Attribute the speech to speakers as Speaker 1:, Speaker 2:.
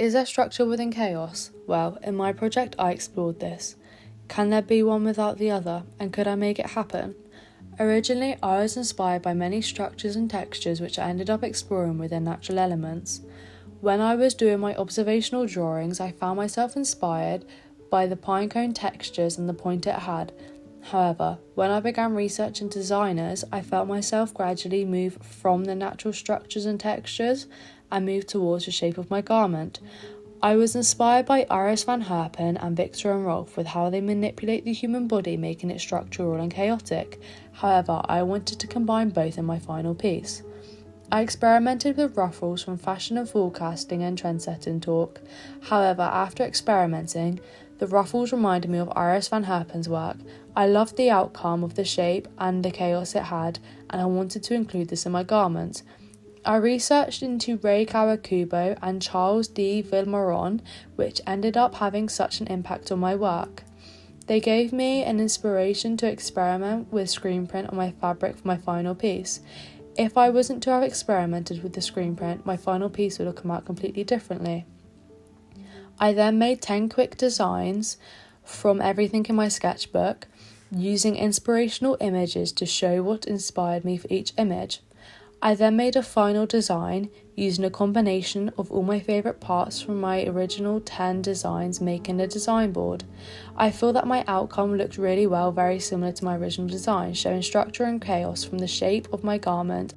Speaker 1: Is there structure within chaos? Well, in my project I explored this. Can there be one without the other, and could I make it happen? Originally, I was inspired by many structures and textures which I ended up exploring within natural elements. When I was doing my observational drawings, I found myself inspired by the pinecone textures and the point it had. However, when I began researching designers, I felt myself gradually move from the natural structures and textures and move towards the shape of my garment. I was inspired by Iris van Herpen and Victor and Rolf with how they manipulate the human body, making it structural and chaotic. However, I wanted to combine both in my final piece. I experimented with ruffles from fashion and forecasting and trendsetting talk. However, after experimenting, the ruffles reminded me of Iris van Herpen's work. I loved the outcome of the shape and the chaos it had, and I wanted to include this in my garment. I researched into Ray Kawakubo and Charles D. Vilmoron, which ended up having such an impact on my work. They gave me an inspiration to experiment with screen print on my fabric for my final piece. If I wasn't to have experimented with the screen print, my final piece would have come out completely differently. I then made 10 quick designs from everything in my sketchbook, using inspirational images to show what inspired me for each image. I then made a final design using a combination of all my favourite parts from my original 10 designs, making a design board. I feel that my outcome looked really well, very similar to my original design, showing structure and chaos from the shape of my garment